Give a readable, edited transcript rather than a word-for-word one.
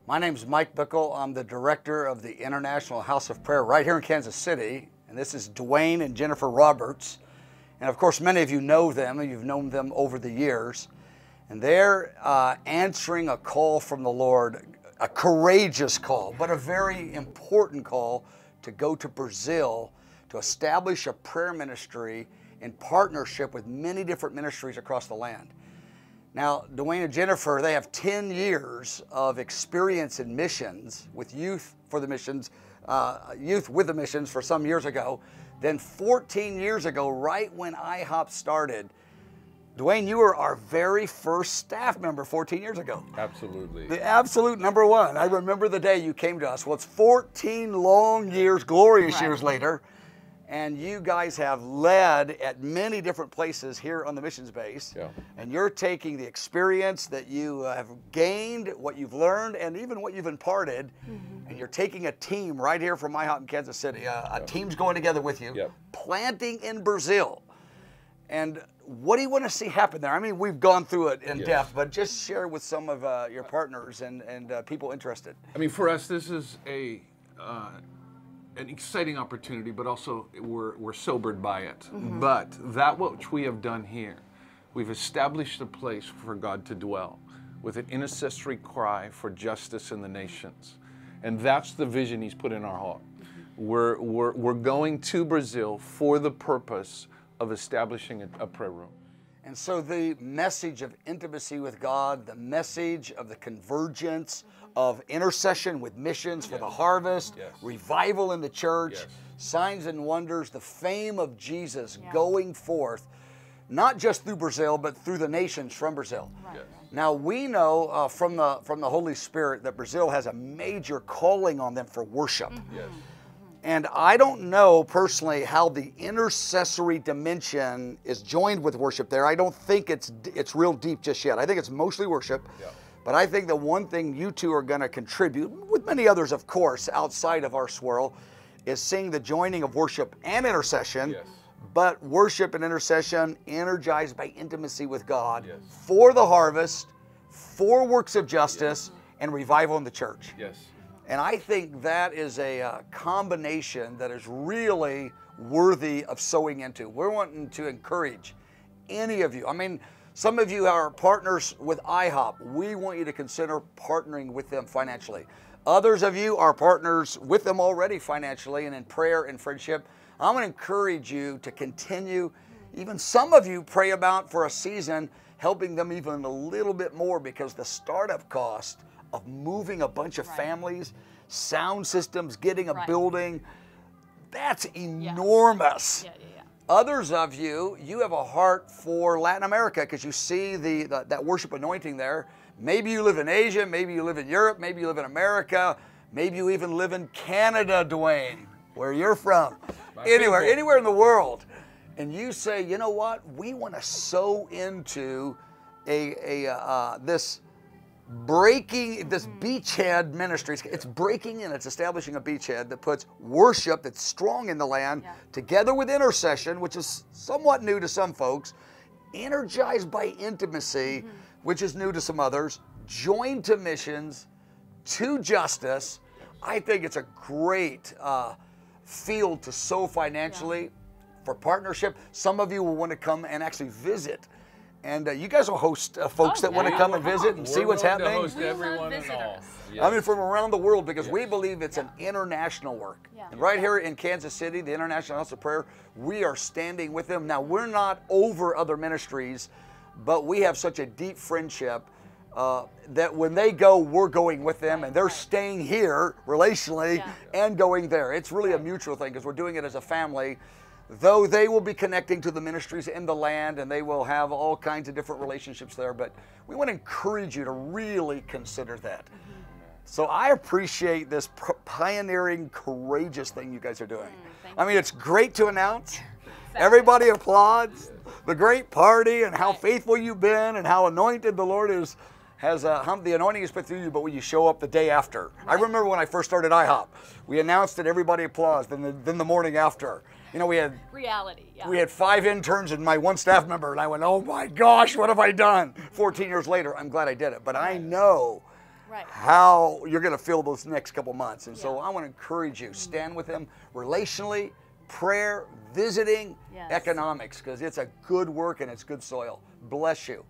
My name's Mike Bickle. I'm the director of the International House of Prayer right here in Kansas City. And this is Dwayne and Jennifer Roberts. And of course, many of you know them, and you've known them over the years. And they're answering a call from the Lord, a courageous call, but a very important call to go to Brazil to establish a prayer ministry in partnership with many different ministries across the land. Now, Dwayne and Jennifer, they have 10 years of experience in missions with Youth for the Missions, Youth with the Missions for some years ago. Then 14 years ago, right when IHOP started, Dwayne, you were our very first staff member 14 years ago. Absolutely. The absolute number one. I remember the day you came to us. Well, it's 14 long years, glorious years later. And you guys have led at many different places here on the missions base. Yeah. And you're taking the experience that you have gained, what you've learned, and even what you've imparted, and you're taking a team right here from IHOP in Kansas City. A team's going together with you, planting in Brazil. And what do you want to see happen there? I mean, we've gone through it in depth, but just share with some of your partners and people interested. I mean, for us, this is an exciting opportunity, but also we're sobered by it. But that which we have done here, we've established a place for God to dwell with an intercessory cry for justice in the nations. And that's the vision He's put in our heart. We're going to Brazil for the purpose of establishing a prayer room. And so the message of intimacy with God, the message of the convergence of intercession with missions for the harvest, revival in the church, signs and wonders, the fame of Jesus going forth, not just through Brazil, but through the nations from Brazil. Now we know from the Holy Spirit that Brazil has a major calling on them for worship. And I don't know personally how the intercessory dimension is joined with worship there. I don't think it's real deep just yet. I think it's mostly worship. But I think the one thing you two are going to contribute, with many others, of course, outside of our swirl, is seeing the joining of worship and intercession, but worship and intercession energized by intimacy with God for the harvest, for works of justice, and revival in the church. And I think that is a combination that is really worthy of sowing into. We're wanting to encourage any of you. I mean, some of you are partners with IHOP. We want you to consider partnering with them financially. Others of you are partners with them already financially and in prayer and friendship. I'm going to encourage you to continue. Even some of you pray about for a season, helping them even a little bit more, because the startup cost of moving a bunch of families, sound systems, getting a building, that's enormous. Others of you, you have a heart for Latin America because you see that worship anointing there. Maybe you live in Asia, maybe you live in Europe, maybe you live in America, maybe you even live in Canada, Dwayne, where you're from. Anywhere in the world. And you say, you know what, we want to sow into this beachhead ministry. It's breaking and it's establishing a beachhead that puts worship that's strong in the land together with intercession, which is somewhat new to some folks, energized by intimacy, which is new to some others, joined to missions, to justice. I think it's a great field to sow financially for partnership. Some of you will want to come and actually visit. And you guys will host folks that want to come and visit and see what's happening. We're going to host everyone and all. I mean, from around the world, because we believe it's an international work. And right here in Kansas City, the International House of Prayer, we are standing with them. Now, we're not over other ministries, but we have such a deep friendship that when they go, we're going with them, and they're staying here relationally and going there. It's really a mutual thing because we're doing it as a family. Though they will be connecting to the ministries in the land and they will have all kinds of different relationships there, but we want to encourage you to really consider that. So I appreciate this pioneering, courageous thing you guys are doing. I mean, it's great to announce. Everybody applauds the great party and how faithful you've been and how anointed the Lord is. The anointing is put through you, but when you show up the day after. I remember when I first started IHOP, we announced it, everybody applauds, then the morning after. You know, we had reality. We had 5 interns and my 1 staff member, and I went, oh my gosh, what have I done? 14 years later, I'm glad I did it. But I know how you're going to feel those next couple months. And so I want to encourage you, stand with him relationally, prayer, visiting, economics, because it's a good work and it's good soil. Bless you.